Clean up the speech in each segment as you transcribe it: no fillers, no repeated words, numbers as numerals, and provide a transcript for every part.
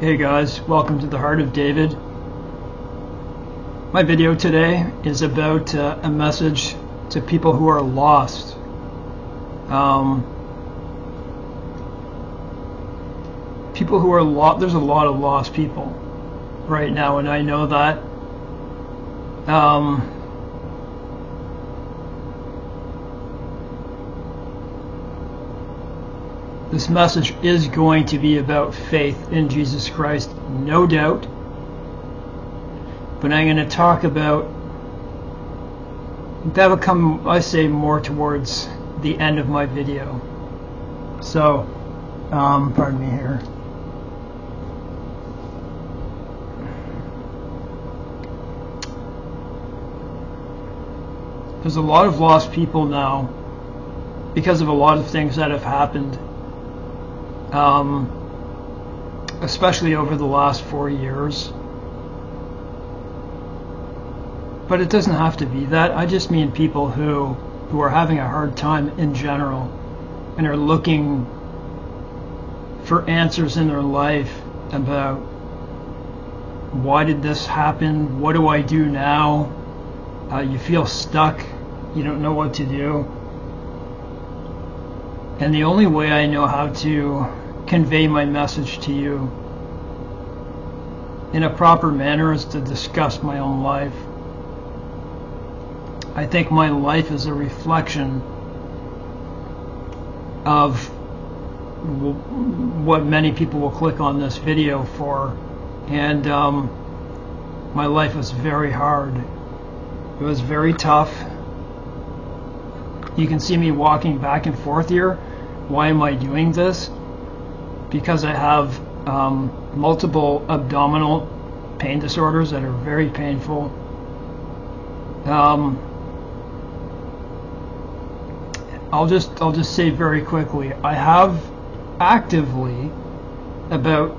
Hey guys, welcome to the Heart of David. My video today is about a message to people who are lost. People who are lost. There's a lot of lost people right now, and I know that. This message is going to be about faith in Jesus Christ, no doubt. But I'm going to talk about, that'll come, I say, more towards the end of my video. So, pardon me here. There's a lot of lost people now because of a lot of things that have happened. Especially over the last 4 years. But it doesn't have to be that. I just mean people who are having a hard time in general and are looking for answers in their life about why did this happen? What do I do now? You feel stuck. You don't know what to do. And the only way I know how to convey my message to you in a proper manner is to discuss my own life. I think my life is a reflection of what many people will click on this video for, and my life was very hard. It was very tough. You can see me walking back and forth here. Why am I doing this? Because I have multiple abdominal pain disorders that are very painful. I'll just say very quickly, I have actively about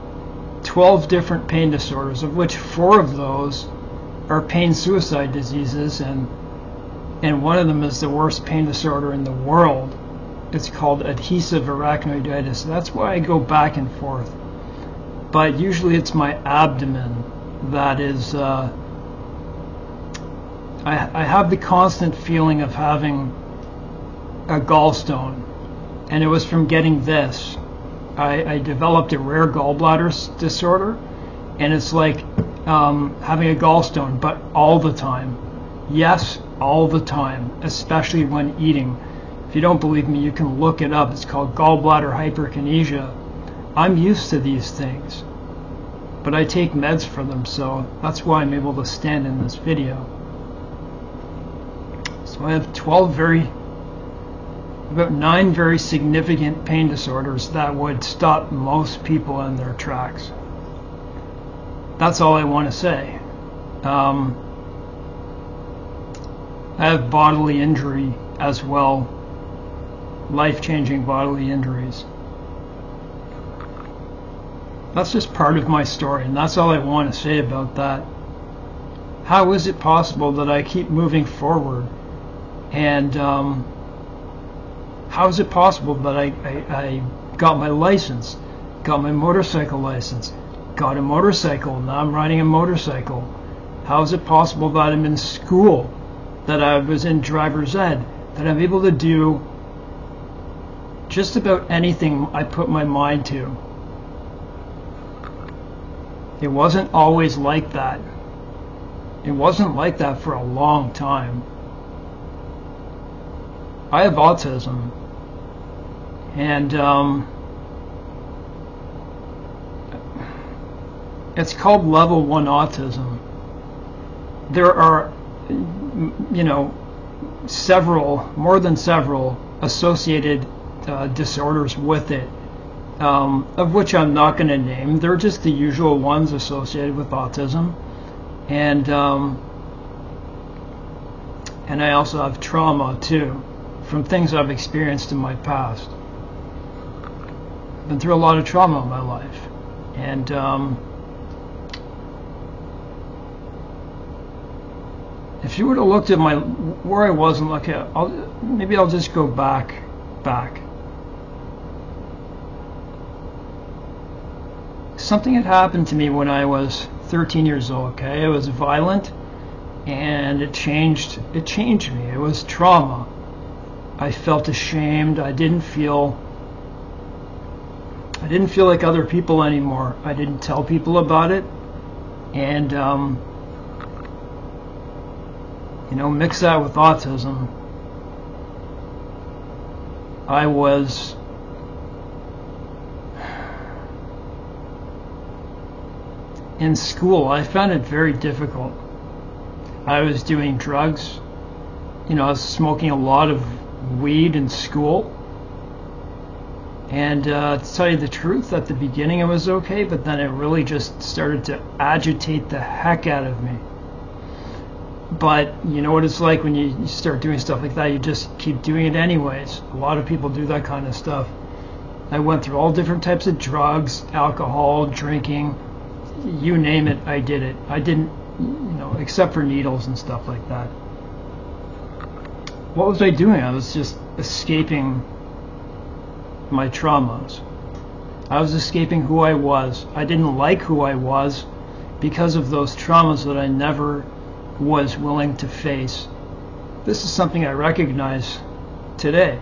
12 different pain disorders, of which 4 of those are pain suicide diseases, and one of them is the worst pain disorder in the world. It's called adhesive arachnoiditis. That's why I go back and forth. But usually it's my abdomen that is, I have the constant feeling of having a gallstone. And it was from getting this. I developed a rare gallbladder disorder. And it's like having a gallstone, but all the time. Yes, all the time, especially when eating. If you don't believe me, you can look it up. It's called gallbladder hyperkinesia. I'm used to these things, but I take meds for them, so that's why I'm able to stand in this video. So I have about 9 very significant pain disorders that would stop most people in their tracks. That's all I want to say. I have bodily injury as well. Life-changing bodily injuries. That's just part of my story, and that's all I want to say about that. How is it possible that I keep moving forward? And how is it possible that I got my license, got my motorcycle license, got a motorcycle, now I'm riding a motorcycle? How is it possible that I'm in school, that I was in driver's ed, that I'm able to do just about anything I put my mind to? It wasn't always like that. It wasn't like that for a long time. I have autism, and it's called level 1 autism. There are, more than several associated disorders with it, of which I'm not going to name. They're just the usual ones associated with autism, and I also have trauma too, from things I've experienced in my past. Been through a lot of trauma in my life, and if you would have looked at where I was and look at, maybe I'll just go back. something had happened to me when I was 13 years old. Okay, it was violent, and it changed me. It was trauma. I felt ashamed. I didn't feel like other people anymore. I didn't tell people about it, and mix that with autism. I was in school. I found it very difficult. I was doing drugs. I was smoking a lot of weed in school. And to tell you the truth, at the beginning it was okay, but then it really just started to agitate the heck out of me. But you know what it's like when you start doing stuff like that, you just keep doing it anyways. A lot of people do that kind of stuff. I went through all different types of drugs, alcohol, drinking, you name it, I did it. I didn't, except for needles and stuff like that. What was I doing? I was just escaping my traumas. I was escaping who I was. I didn't like who I was because of those traumas that I never was willing to face. This is something I recognize today.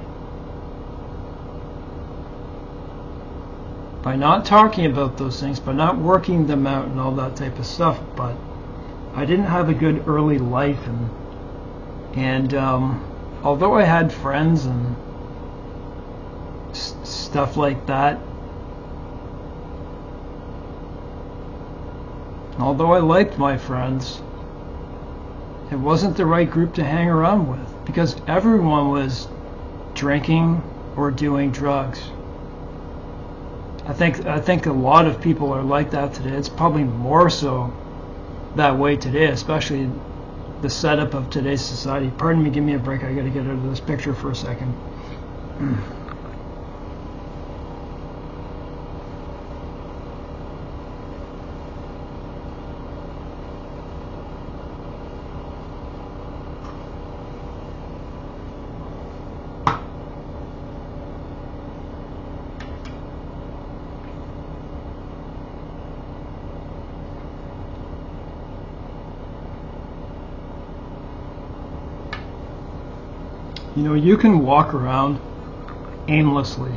By not talking about those things, by not working them out and all that type of stuff, but I didn't have a good early life, and although I had friends and stuff like that, although I liked my friends, it wasn't the right group to hang around with because everyone was drinking or doing drugs. I think a lot of people are like that today. It's probably more so that way today, especially the setup of today's society. Pardon me, give me a break. I got to get out of this picture for a second. You can walk around aimlessly.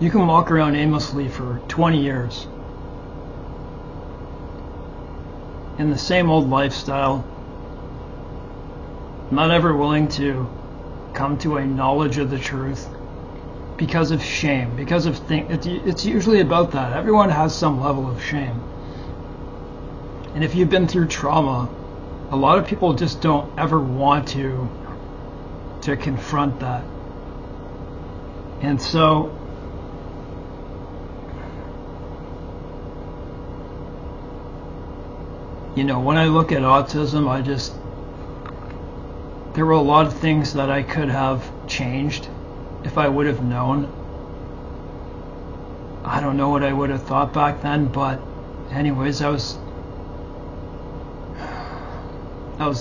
You can walk around aimlessly for 20 years in the same old lifestyle, not ever willing to come to a knowledge of the truth because of shame, because of it's usually about that. Everyone has some level of shame. And if you've been through trauma, a lot of people just don't ever want to confront that. And so when I look at autism, there were a lot of things that I could have changed if I would have known. I don't know what I would have thought back then, but anyways, I was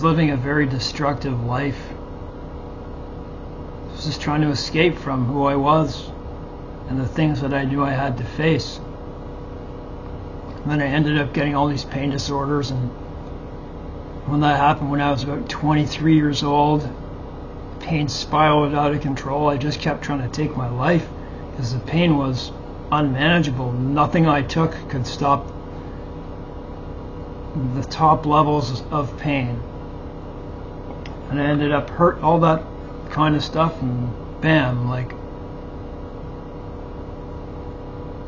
living a very destructive life. I was just trying to escape from who I was and the things that I knew I had to face. And then I ended up getting all these pain disorders, and when that happened when I was about 23 years old, pain spiraled out of control. I just kept trying to take my life because the pain was unmanageable. Nothing I took could stop the top levels of pain. And I ended up hurt, all that kind of stuff, and bam,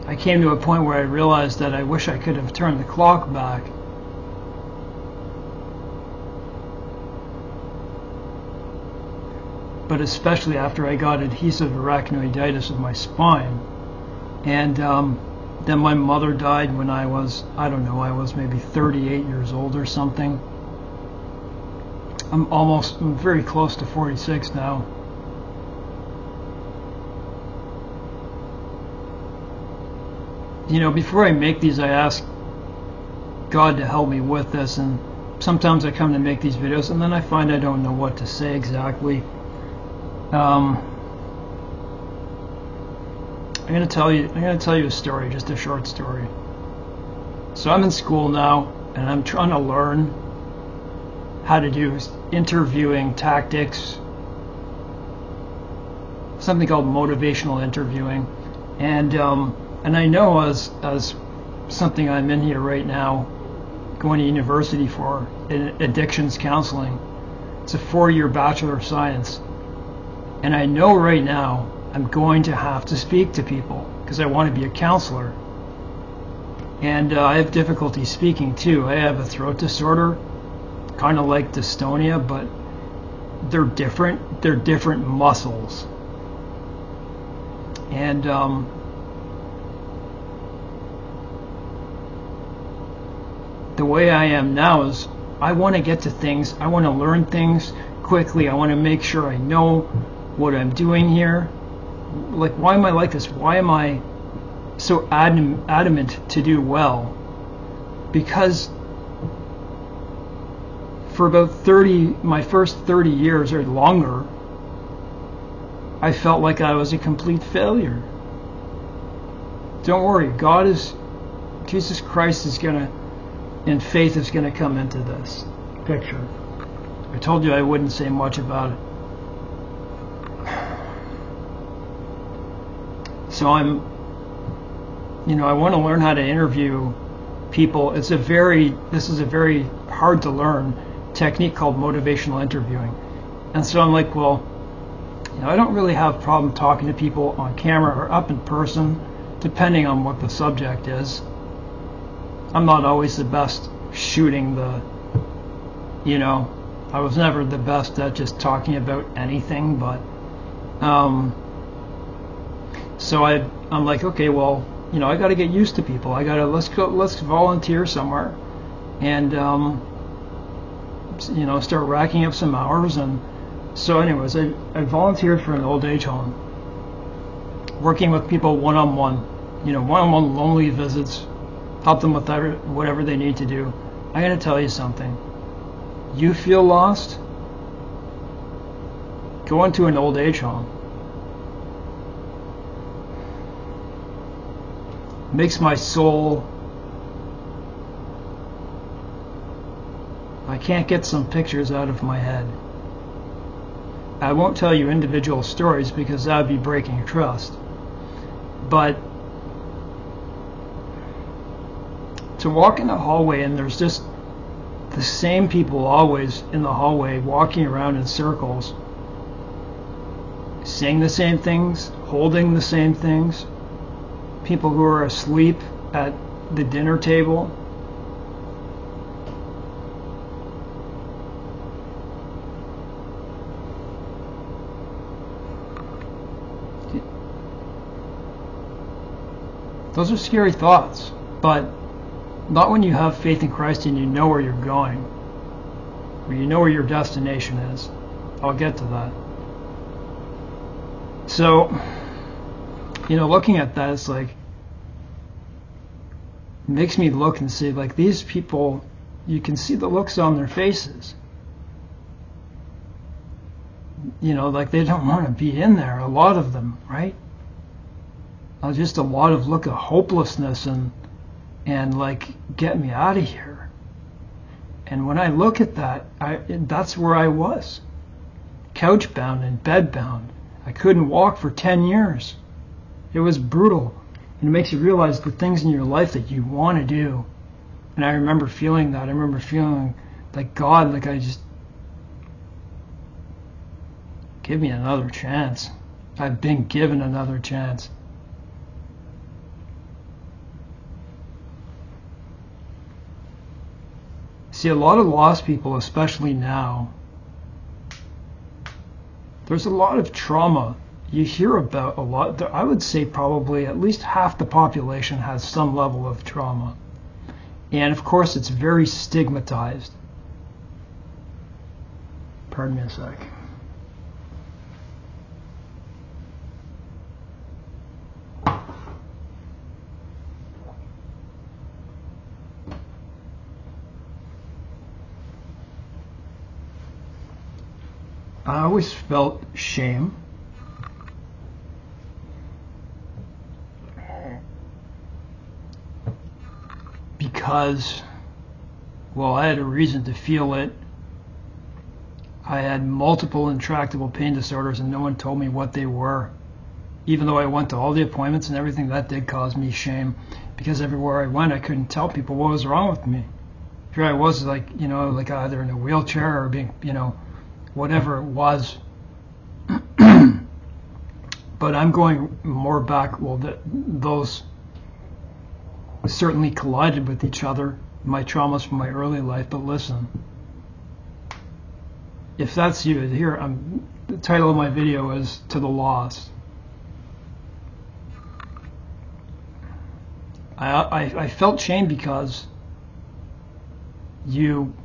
I came to a point where I realized that I wish I could have turned the clock back. But especially after I got adhesive arachnoiditis of my spine. And then my mother died when I was maybe 38 years old or something. I'm very close to 46 now. Before I make these, I ask God to help me with this, and sometimes I come to make these videos and then I find I don't know what to say exactly. I'm gonna tell you a story, just a short story. So I'm in school now, and I'm trying to learn how to do interviewing tactics, something called motivational interviewing, and I know as something I'm in here right now, going to university for in addictions counseling. It's a 4-year Bachelor of Science, and I know right now I'm going to have to speak to people because I want to be a counselor. And I have difficulty speaking too. I have a throat disorder, kind of like dystonia, but they're different. They're different muscles. And the way I am now is I want to get to things. I want to learn things quickly. I want to make sure I know what I'm doing here. Like, why am I like this? Why am I so adamant to do well? Because for about my first 30 years or longer, I felt like I was a complete failure. Don't worry, Jesus Christ is gonna, and faith is gonna come into this picture. I told you I wouldn't say much about it. So I want to learn how to interview people. This is a very hard to learn technique called motivational interviewing. And so I'm like, well, I don't really have a problem talking to people on camera or up in person, depending on what the subject is. I'm not always the best shooting I was never the best at just talking about anything, but so I'm like, okay, well, I got to get used to people. Let's volunteer somewhere, and start racking up some hours. And so, anyways, I volunteered for an old age home, working with people one-on-one, one-on-one lonely visits, help them with whatever they need to do. I'm going to tell you something. You feel lost? Go into an old age home. Makes my soul. I can't get some pictures out of my head. I won't tell you individual stories because that would be breaking trust. But to walk in the hallway and there's just the same people always in the hallway walking around in circles, saying the same things, holding the same things, people who are asleep at the dinner table. Those are scary thoughts, but not when you have faith in Christ and you know where you're going, or you know where your destination is. I'll get to that. So, looking at that, it's like, it makes me look and see, like, these people, you can see the looks on their faces. Like they don't want to be in there, a lot of them, right? Just a lot of look of hopelessness and like, get me out of here. And when I look at that, that's where I was. Couch bound and bed bound. I couldn't walk for 10 years. It was brutal. And it makes you realize the things in your life that you want to do. And I remember feeling that. I remember feeling like, God, like, I just, give me another chance. I've been given another chance. See, a lot of lost people, especially now, there's a lot of trauma. You hear about a lot. I would say probably at least half the population has some level of trauma. And of course, it's very stigmatized. Pardon me a sec. I always felt shame. because, well, I had a reason to feel it. I had multiple intractable pain disorders and no one told me what they were. Even though I went to all the appointments and everything, that did cause me shame, because everywhere I went I couldn't tell people what was wrong with me. Here I was, like, you know, like either in a wheelchair or being, you know, whatever it was. But I'm going more back, well, those certainly collided with each other, my traumas from my early life. But listen, if that's you, here, the title of my video is To the Lost. I felt shame because you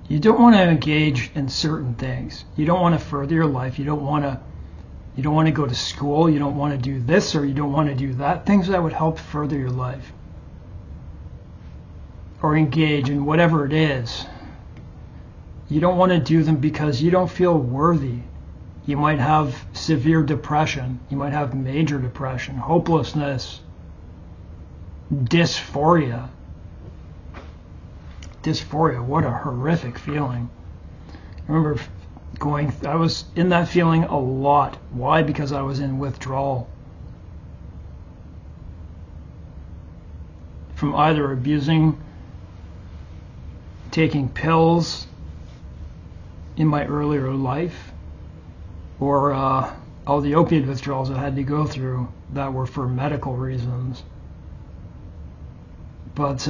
don't want to engage in certain things. You don't want to further your life. You don't want to go to school. You don't want to do this, or you don't want to do that. Things that would help further your life, or engage in whatever it is. You don't want to do them because you don't feel worthy. You might have severe depression. You might have major depression, hopelessness, dysphoria. Dysphoria, what a horrific feeling. I remember I was in that feeling a lot. Why? Because I was in withdrawal from either abusing, taking pills in my earlier life, or all the opiate withdrawals I had to go through that were for medical reasons. But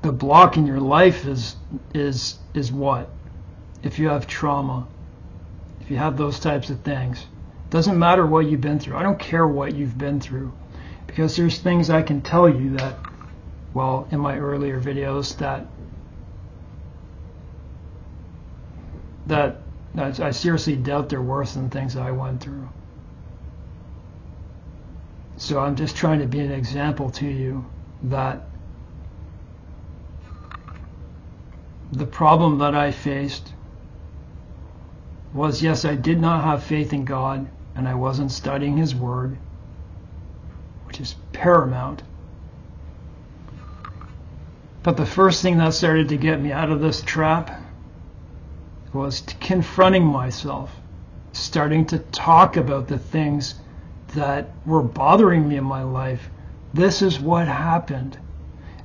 the block in your life is what? If you have trauma, if you have those types of things, doesn't matter what you've been through. I don't care what you've been through, because there's things I can tell you that, well, in my earlier videos, that I seriously doubt they're worse than things I went through. So I'm just trying to be an example to you that the problem that I faced was, yes, I did not have faith in God, and I wasn't studying His Word, which is paramount. But the first thing that started to get me out of this trap was confronting myself, starting to talk about the things that were bothering me in my life. This is what happened.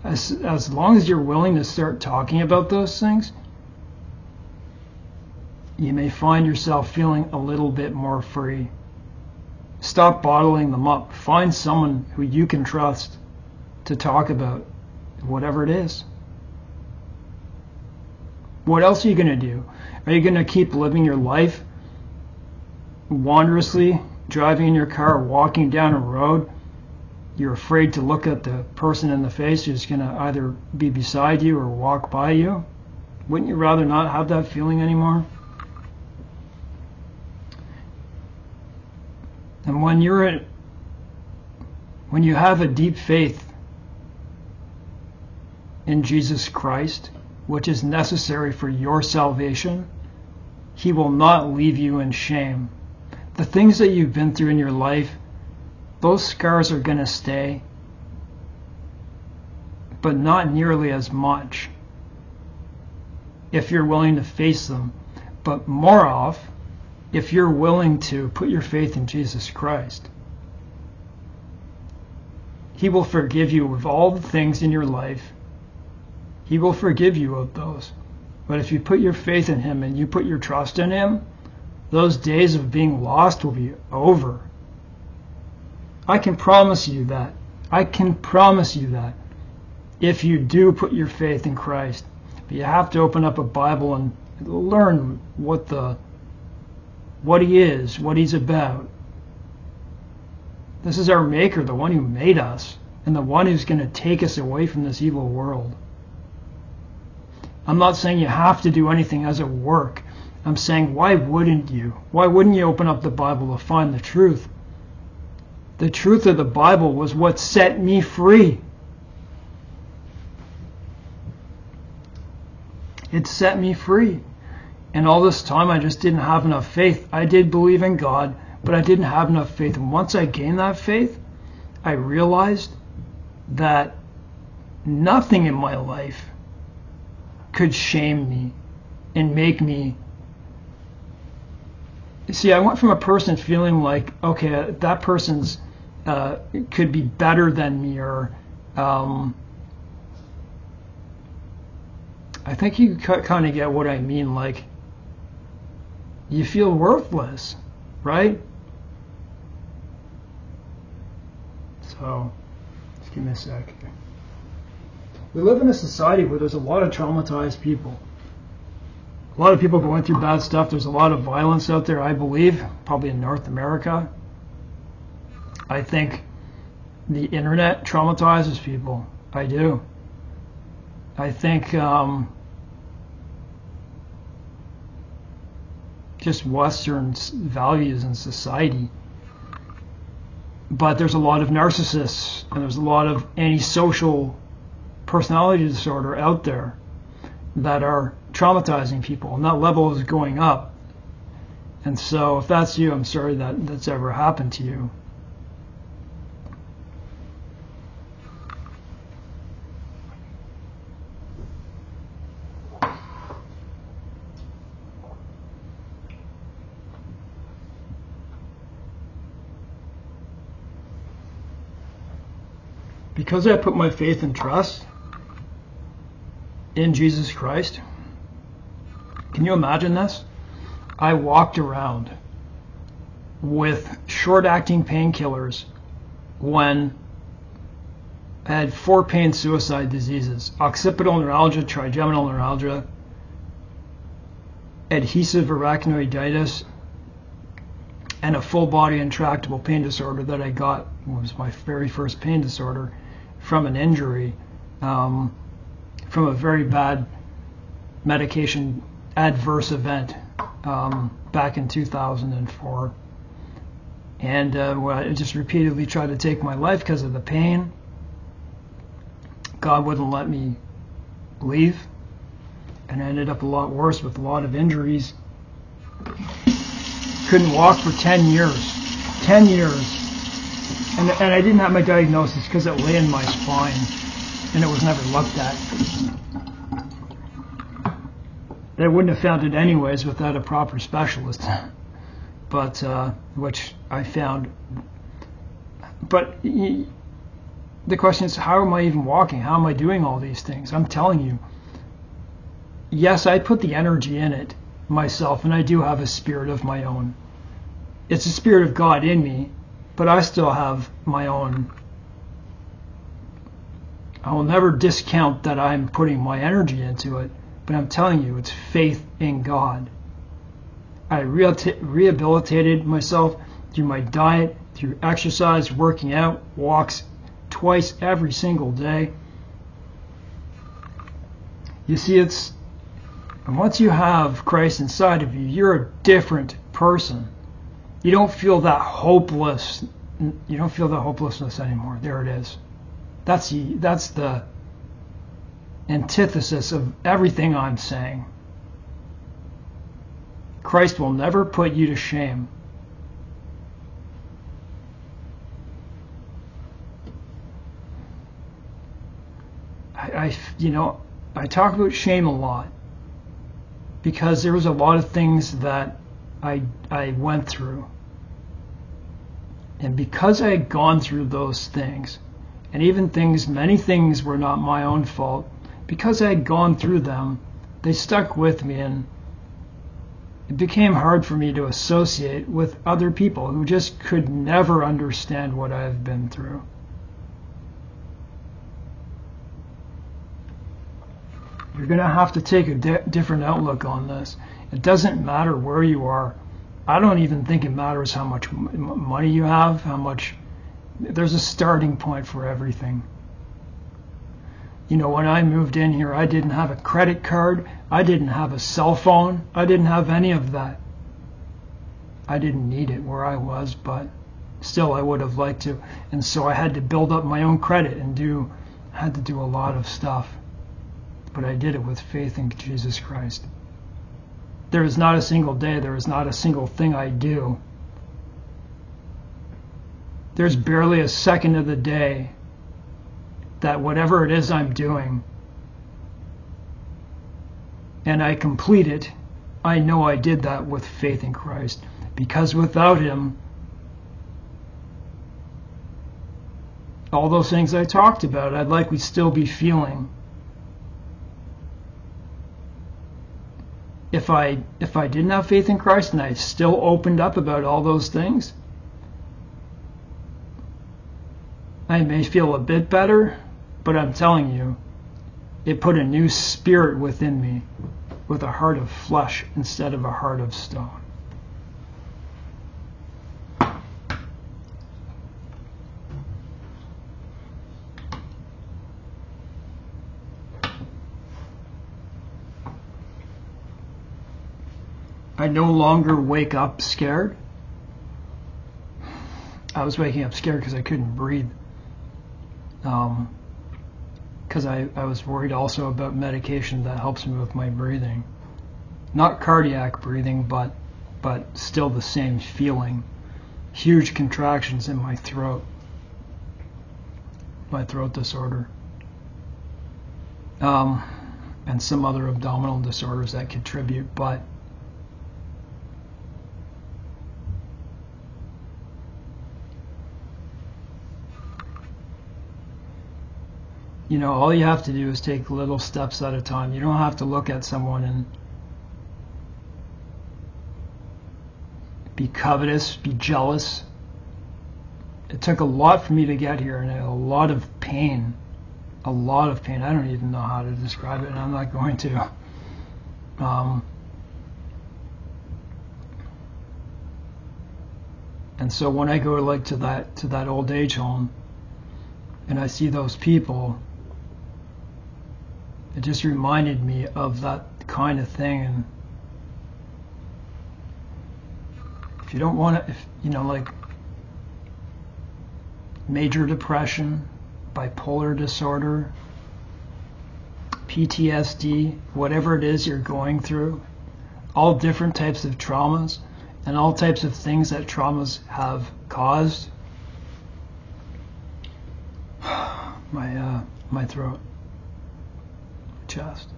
As long as you're willing to start talking about those things, you may find yourself feeling a little bit more free. Stop bottling them up. Find someone who you can trust to talk about whatever it is. What else are you going to do? Are you going to keep living your life wanderously, driving in your car, walking down a road? You're afraid to look at the person in the face who's going to either be beside you or walk by you? Wouldn't you rather not have that feeling anymore? And when you have a deep faith in Jesus Christ, which is necessary for your salvation, He will not leave you in shame. The things that you've been through in your life, those scars are going to stay, but not nearly as much if you're willing to face them. But more off if you're willing to put your faith in Jesus Christ. He will forgive you of all the things in your life. He will forgive you of those. But if you put your faith in Him and you put your trust in Him, those days of being lost will be over. I can promise you that. I can promise you that. If you do put your faith in Christ. But you have to open up a Bible and learn what He is, what He's about. This is our Maker, the one who made us, and the one who's going to take us away from this evil world. I'm not saying you have to do anything as a work. I'm saying, why wouldn't you? Why wouldn't you open up the Bible to find the truth? The truth of the Bible was what set me free. It set me free. And all this time I just didn't have enough faith. I did believe in God, but I didn't have enough faith. And once I gained that faith, I realized that nothing in my life could shame me and make me. See, I went from a person feeling like, okay, that person's could be better than me, or I think you kind of get what I mean. Like, you feel worthless, right? So, just give me a sec. We live in a society where there's a lot of traumatized people. A lot of people going through bad stuff. There's a lot of violence out there, I believe, probably in North America. I think the internet traumatizes people. I do. I think just Western values in society. But there's a lot of narcissists, and there's a lot of antisocial personality disorder out there that are traumatizing people, and that level is going up. And so if that's you, I'm sorry that that's ever happened to you. Because I put my faith and trust in Jesus Christ, can you imagine this? I walked around with short-acting painkillers when I had 4 pain suicide diseases: occipital neuralgia, trigeminal neuralgia, adhesive arachnoiditis, and a full-body intractable pain disorder that I got. It was my very first pain disorder from an injury, from a very bad medication adverse event back in 2004. And I just repeatedly tried to take my life because of the pain. God wouldn't let me leave, and I ended up a lot worse with a lot of injuries. Couldn't walk for 10 years. 10 years. And I didn't have my diagnosis because it lay in my spine, and it was never looked at. I wouldn't have found it anyways without a proper specialist, but which I found. But the question is, how am I even walking? How am I doing all these things? I'm telling you, yes, I put the energy in it myself, and I do have a spirit of my own. It's the Spirit of God in me, but I still have my own. I will never discount that I'm putting my energy into it, but I'm telling you, it's faith in God. I rehabilitated myself through my diet, through exercise, working out, walks twice every single day. You see, and once you have Christ inside of you, you're a different person. You don't feel that hopeless. You don't feel the hopelessness anymore. There it is. That's the antithesis of everything I'm saying. Christ will never put you to shame. I talk about shame a lot because there was a lot of things that I went through. And because I had gone through those things, and even many things were not my own fault, because I had gone through them, they stuck with me, and it became hard for me to associate with other people who just could never understand what I've been through. You're going to have to take a different outlook on this. It doesn't matter where you are. I don't even think it matters how much money you have, there's a starting point for everything. When I moved in here, I didn't have a credit card. I didn't have a cell phone. I didn't have any of that. I didn't need it where I was, but still I would have liked to. And so I had to build up my own credit and had to do a lot of stuff. But I did it with faith in Jesus Christ. There is not a single day, there is not a single thing I do there's barely a second of the day that whatever it is I'm doing and I complete it, I know I did that with faith in Christ. Because without him, all those things I talked about, I'd likely still be feeling. If I didn't have faith in Christ and I still opened up about all those things, I may feel a bit better, but I'm telling you, it put a new spirit within me with a heart of flesh instead of a heart of stone. I no longer wake up scared. I was waking up scared because I couldn't breathe. Because I was worried also about medication that helps me with my breathing. Not cardiac breathing, but still the same feeling. Huge contractions in my throat. My throat disorder. And some other abdominal disorders that contribute, but all you have to do is take little steps at a time. You don't have to look at someone and be covetous, be jealous. It took a lot for me to get here, and a lot of pain. A lot of pain. I don't even know how to describe it, and I'm not going to. And so when I go to that old age home, and I see those people, it just reminded me of that kind of thing. And if you don't want to, like major depression, bipolar disorder, PTSD, whatever it is you're going through, all different types of traumas and all types of things that traumas have caused. My throat, chest.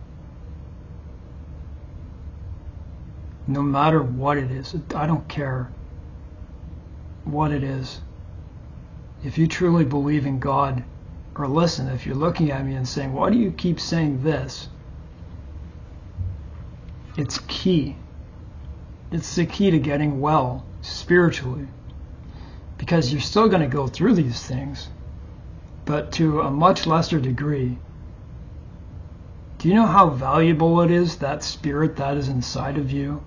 No matter what it is, I don't care what it is. If you truly believe in God, or listen, if you're looking at me and saying, why do you keep saying this? It's key. It's the key to getting well spiritually. Because you're still going to go through these things, but to a much lesser degree. Do you know how valuable it is, that spirit that is inside of you?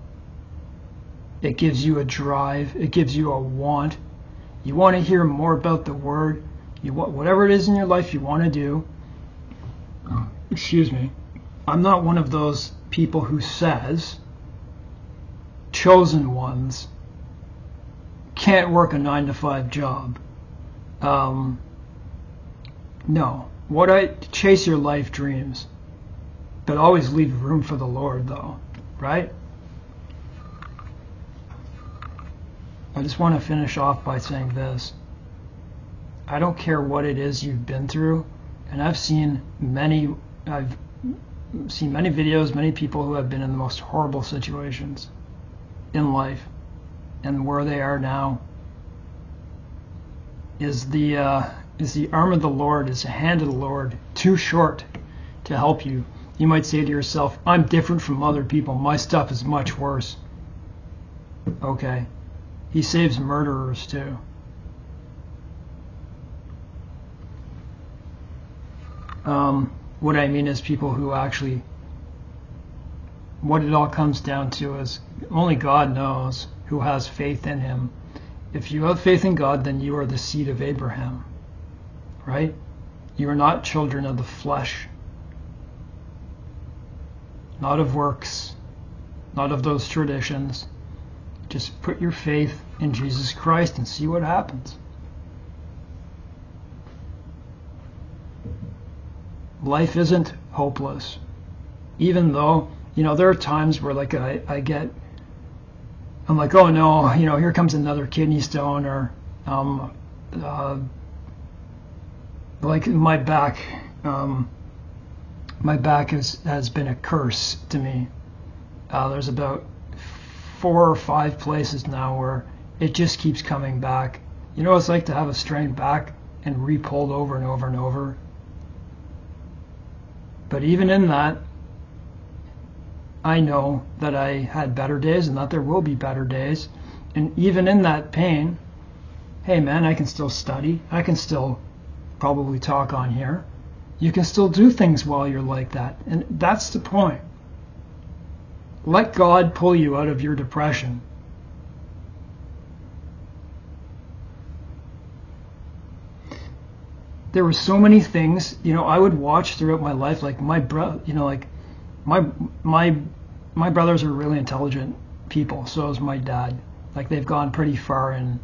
It gives you a drive. It gives you a want. You want to hear more about the Word. You want whatever it is in your life you want to do. Excuse me. I'm not one of those people who says chosen ones can't work a 9-to-5 job. No. Chase your life dreams, but always leave room for the Lord, though, right? I just want to finish off by saying this. I don't care what it is you've been through, and I've seen many videos, many people who have been in the most horrible situations in life, and where they are now is the arm of the Lord, is the hand of the Lord too short to help you? You might say to yourself, I'm different from other people. My stuff is much worse. Okay. He saves murderers too. What I mean is people who actually, what it all comes down to is only God knows who has faith in him. If you have faith in God, then you are the seed of Abraham, right? You are not children of the flesh, not of works, not of those traditions. Just put your faith in Jesus Christ and see what happens. Life isn't hopeless. Even though, there are times where I'm like, oh no, here comes another kidney stone, or like my back, has been a curse to me. There's about 4 or 5 places now where it just keeps coming back. You know what it's like to have a strained back and re-pulled over and over and over? But even in that, I know that I had better days and that there will be better days. And even in that pain, hey man, I can still study. I can still probably talk on here. You can still do things while you're like that. And that's the point. Let God pull you out of your depression. There were so many things, I would watch throughout my life, like my brother, like my brothers are really intelligent people. So is my dad. Like they've gone pretty far in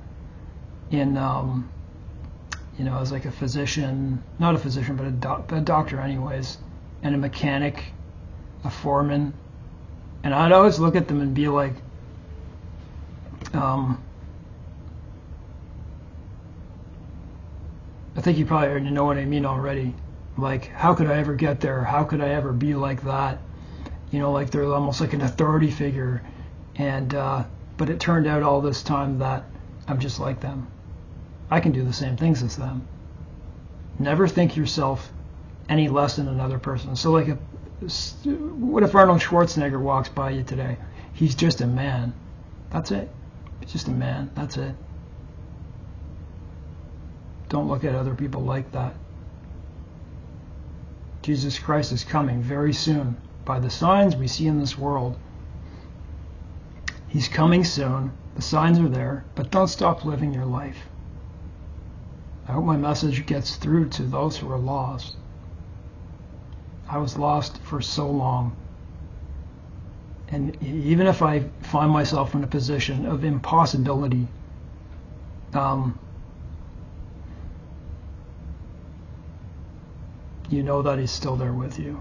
as like a physician, not a physician, but a doctor anyways, and a mechanic, a foreman. And I'd always look at them and be like, I think you probably already know what I mean already. Like, how could I ever get there? How could I ever be like that? Like they're almost like an authority figure. And, but it turned out all this time that I'm just like them. I can do the same things as them. Never think yourself any less than another person. So like, what if Arnold Schwarzenegger walks by you today? He's just a man. That's it. He's just a man. That's it. Don't look at other people like that. Jesus Christ is coming very soon. By the signs we see in this world, He's coming soon. The signs are there, but don't stop living your life. I hope my message gets through to those who are lost. I was lost for so long. And even if I find myself in a position of impossibility, you know that He's still there with you.